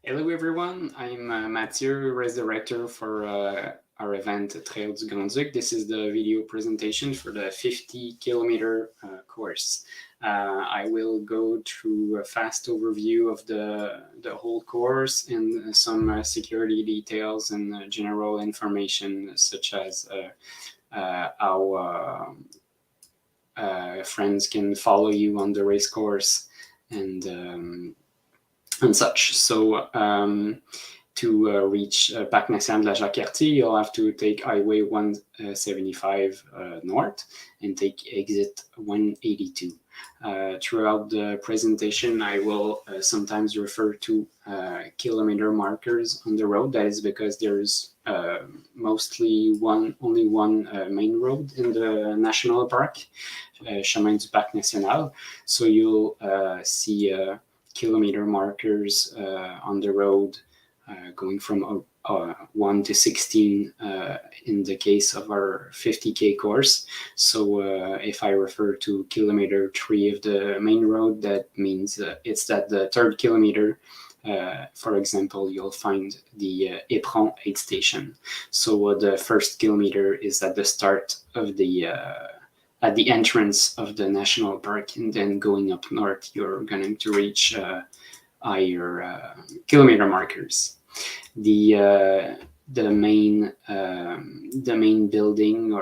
Hello everyone, I'm Mathieu, race director for our event Trail du Grand-duc. This is the video presentation for the 50-kilometer course. I will go through a fast overview of the whole course and some security details and general information such as how friends can follow you on the race course and such. So to reach Parc National de la Jacques-Cartier, you'll have to take Highway 175 north and take exit 182. Throughout the presentation, I will sometimes refer to kilometer markers on the road. That is because there's only one main road in the national park, Chemin du Parc National. So you'll see kilometer markers on the road going from 1 to 16 in the case of our 50K course. So if I refer to kilometer 3 of the main road, that means it's at the third kilometer. For example, you'll find the Éperon aid station. So the first kilometer is at the start of at the entrance of the national park, and then going up north, you're going to reach higher kilometer markers. The main building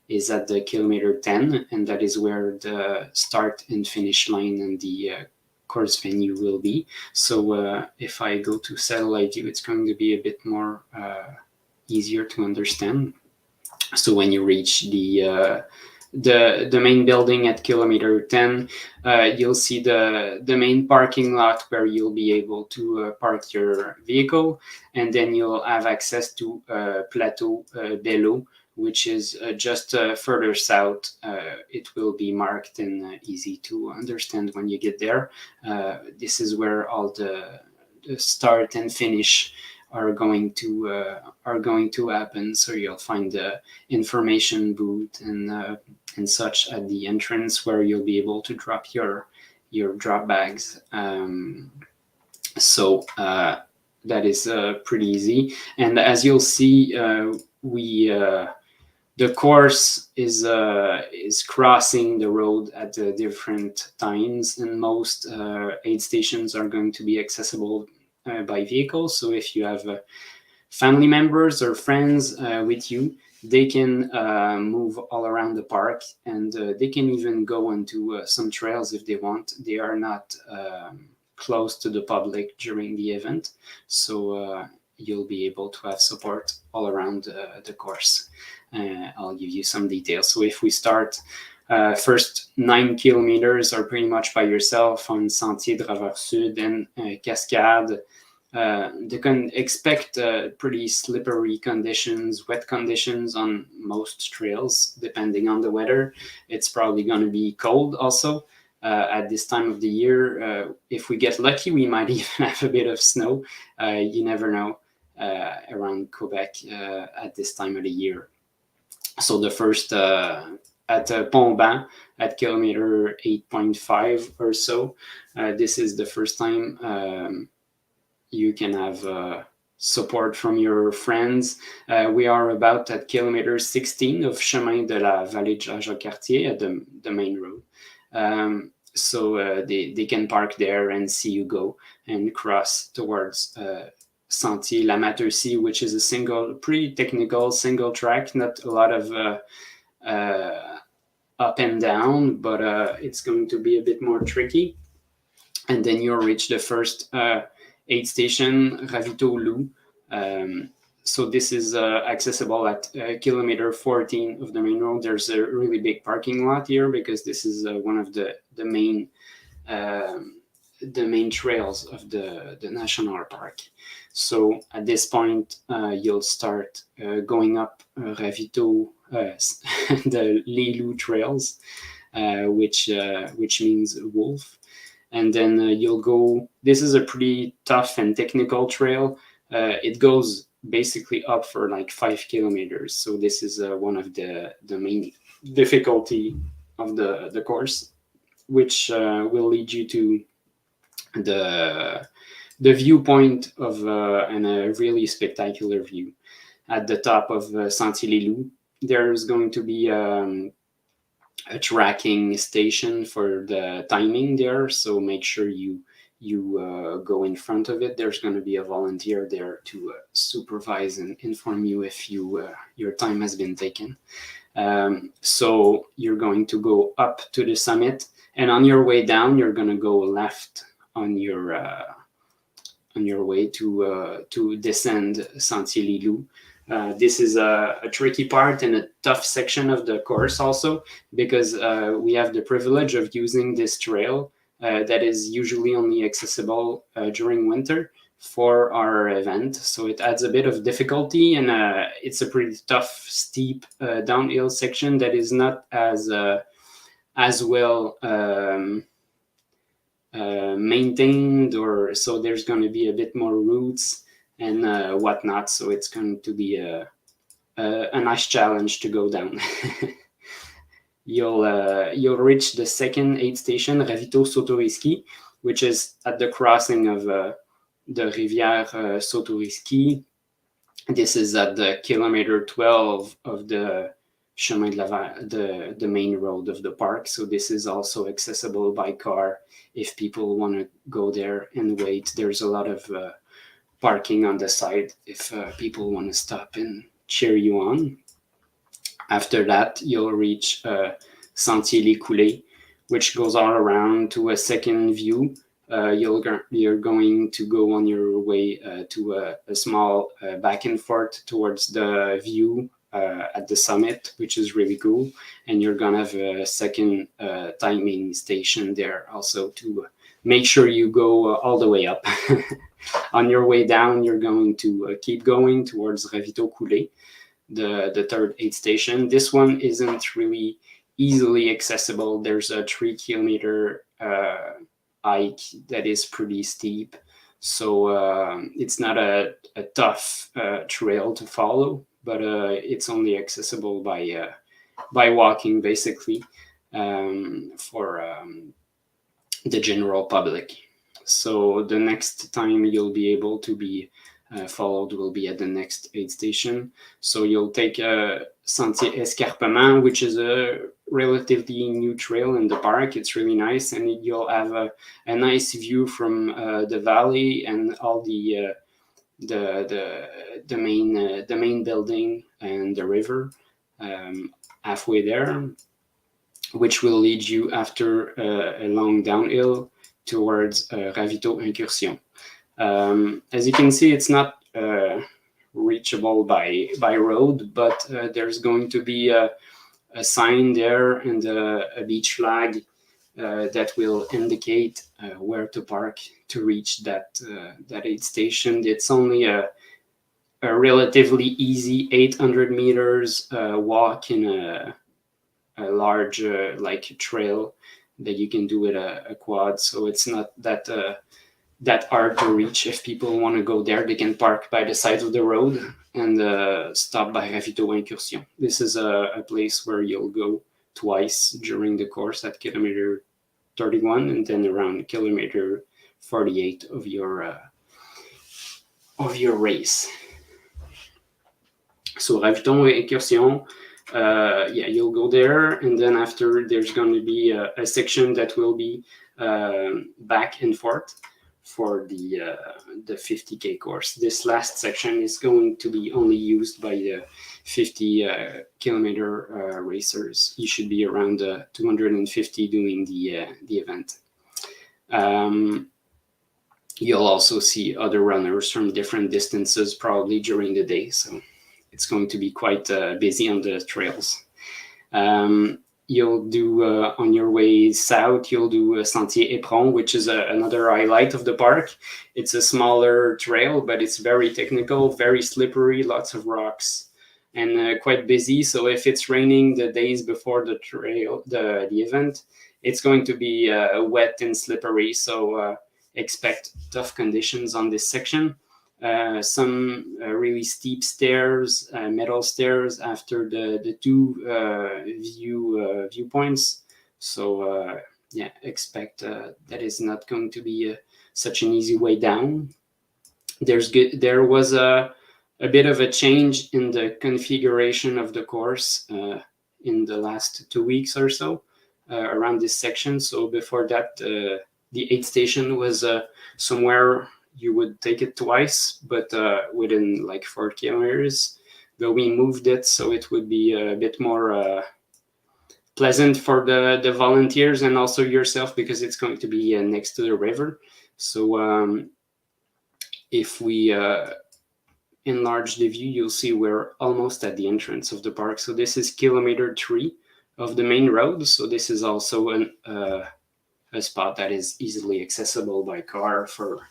is at the kilometer 10, and that is where the start and finish line and the course venue will be. So if I go to satellite view, it's going to be a bit more easier to understand. So when you reach the main building at kilometer 10, you'll see the main parking lot where you'll be able to park your vehicle, and then you'll have access to Plateau Bello, which is just further south. It will be marked and easy to understand when you get there. This is where all the start and finish are going to happen. So you'll find the information booth and such at the entrance where you'll be able to drop your drop bags. So that is pretty easy. And as you'll see, the course is crossing the road at different times, and most aid stations are going to be accessible by vehicle. So if you have family members or friends with you, they can move all around the park, and they can even go into some trails if they want. They are not close to the public during the event, so you'll be able to have support all around the course. I'll give you some details. So if we start, first 9 kilometers are pretty much by yourself on Sentier Draveur Sud and Cascade. They can expect pretty slippery conditions, wet conditions on most trails, depending on the weather. It's probably going to be cold also at this time of the year. If we get lucky, we might even have a bit of snow. You never know around Quebec at this time of the year. So the first at Pont-Ban at kilometer 8.5 or so, this is the first time you can have support from your friends. We are about at kilometer 16 of Chemin de la Vallée de Jacques-Cartier at the main road. So they can park there and see you go and cross towards Sentier La Maturcie, which is a pretty technical single track, not a lot of up and down, but it's going to be a bit more tricky. And then you'll reach the first aid station, Ravito Loup. So this is accessible at kilometer 14 of the main road. There's a really big parking lot here because this is one of the main trails of the national park. So at this point, you'll start going up Ravito, the Les trails, which means wolf. And then you'll go, this is a pretty tough and technical trail. It goes basically up for like 5 kilometers. So this is one of the main difficulty of the course, which will lead you to the viewpoint of and a really spectacular view. At the top of Sentier-les-Loups, there's going to be a tracking station for the timing there, so make sure you go in front of it. There's going to be a volunteer there to supervise and inform you if your time has been taken. So you're going to go up to the summit, and on your way down, you're going to go left on your way to descend Sentier-les-Loups. This is a tricky part and a tough section of the course also, because we have the privilege of using this trail that is usually only accessible during winter for our event. So it adds a bit of difficulty, and it's a pretty tough, steep downhill section that is not as well maintained, or so there's going to be a bit more roots and whatnot. So it's going to be a nice challenge to go down. You'll reach the second aid station, Riviera Sotoiski, which is at the crossing of the Riviera Sotoiski. This is at the kilometer 12 of the Chemin de la the main road of the park. So this is also accessible by car if people want to go there and wait. There's a lot of parking on the side if people want to stop and cheer you on. After that, you'll reach Sentier-les-Coulées, which goes all around to a second view. You're going to go on your way to a small back and forth towards the view at the summit, which is really cool. And you're going to have a second timing station there also to make sure you go all the way up. On your way down, you're going to keep going towards Ravito-Coulées, the third aid station. This one isn't really easily accessible. There's a 3-kilometer hike that is pretty steep. So it's not a tough trail to follow, but it's only accessible by walking, basically, for the general public. So the next time you'll be able to be followed will be at the next aid station. So you'll take Sentier Escarpement, which is a relatively new trail in the park. It's really nice, and you'll have a nice view from the valley and all the main building and the river halfway there, which will lead you after a long downhill towards Ravito Incursion. As you can see, it's not reachable by road, but there's going to be a sign there and a beach flag that will indicate where to park to reach that aid station. It's only a relatively easy 800 meters walk in a large trail that you can do with a quad. So it's not that hard to reach. If people want to go there, they can park by the side of the road and stop by Ravito Incursion. This is a place where you'll go twice during the course, at kilometer 31 and then around kilometer 48 of your race. So Ravito Incursion, you'll go there, and then after there's going to be a section that will be back and forth for the 50K course. This last section is going to be only used by the 50-kilometer racers. You should be around 250 doing the event. You'll also see other runners from different distances probably during the day, so it's going to be quite busy on the trails. You'll do, on your way south, you'll do Sentier Éperon, which is another highlight of the park. It's a smaller trail, but it's very technical, very slippery, lots of rocks, and quite busy. So if it's raining the days before the trail, the event, it's going to be wet and slippery. So expect tough conditions on this section. Some really steep stairs, metal stairs after the two viewpoints. So expect that is not going to be such an easy way down. There was a bit of a change in the configuration of the course in the last 2 weeks or so around this section. So before that, the aid station was somewhere you would take it twice, but within like 4 kilometers. But we moved it so it would be a bit more pleasant for the volunteers and also yourself, because it's going to be next to the river. So if we enlarge the view, you'll see we're almost at the entrance of the park. So this is kilometer 3 of the main road. So this is also a spot that is easily accessible by car for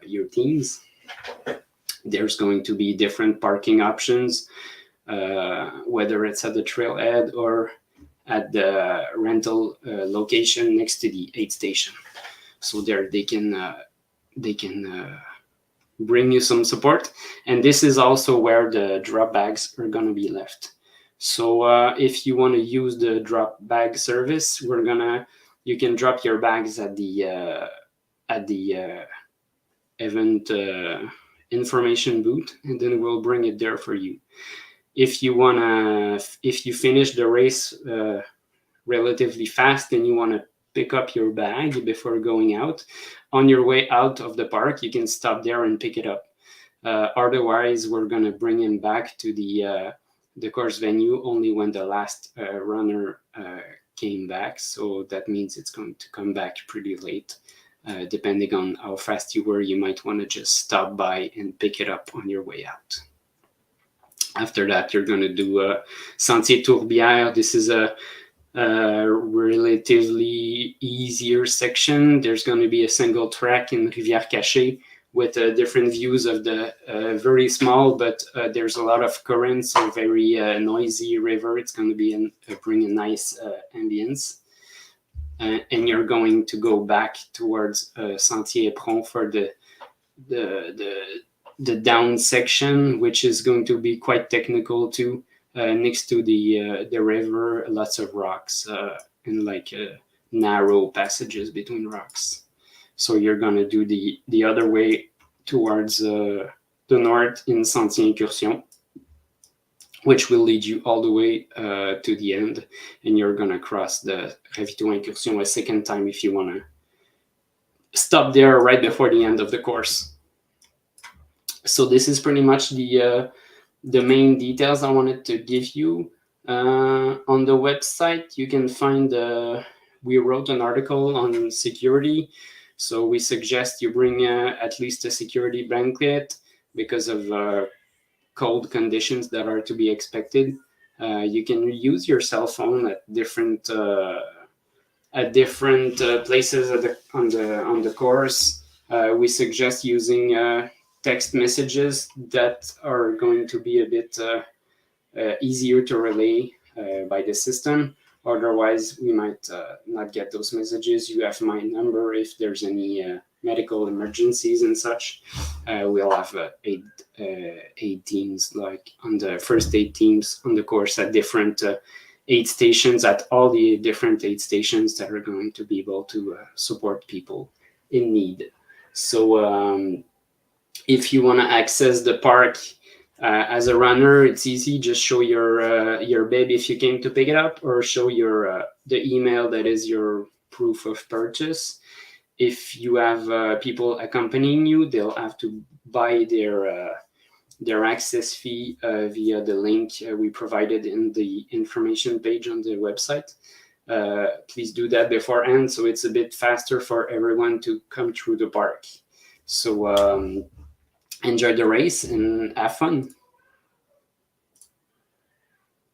your teams. There's going to be different parking options, whether it's at the trailhead or at the rental location next to the aid station. So there they can bring you some support. And this is also where the drop bags are going to be left. So if you want to use the drop bag service, you can drop your bags at the event information booth, and then we'll bring it there for you. If you finish the race relatively fast and you want to pick up your bag before going out, on your way out of the park, you can stop there and pick it up. Otherwise, we're going to bring him back to the course venue only when the last runner came back. So that means it's going to come back pretty late. Depending on how fast you were, you might want to just stop by and pick it up on your way out. After that, you're going to do Santi Turbiao. This is a relatively easier section. There's going to be a single track in Riviera Cachée with different views of the very small, but there's a lot of current, so very noisy river. It's going to be bring a nice ambience. And you're going to go back towards Saint-Éperon for the down section, which is going to be quite technical too. Next to the river, lots of rocks and like narrow passages between rocks. So you're gonna do the other way towards the north in Saint-Incursion, which will lead you all the way to the end, and you're gonna cross the Ravito Incursion a second time if you wanna stop there right before the end of the course. So this is pretty much the main details I wanted to give you. On the website, you can find we wrote an article on security. So we suggest you bring at least a security blanket because of cold conditions that are to be expected. You can use your cell phone at different places on the course. We suggest using text messages that are going to be a bit easier to relay by the system. Otherwise, we might not get those messages. You have my number if there's any medical emergencies and such. We'll have aid teams, like on the first aid teams on the course at different aid stations, at all the different aid stations that are going to be able to support people in need. So if you want to access the park as a runner, it's easy. Just show your bib if you came to pick it up, or show the email that is your proof of purchase. If you have people accompanying you, they'll have to buy their access fee via the link we provided in the information page on the website. Please do that beforehand, so it's a bit faster for everyone to come through the park. So enjoy the race and have fun.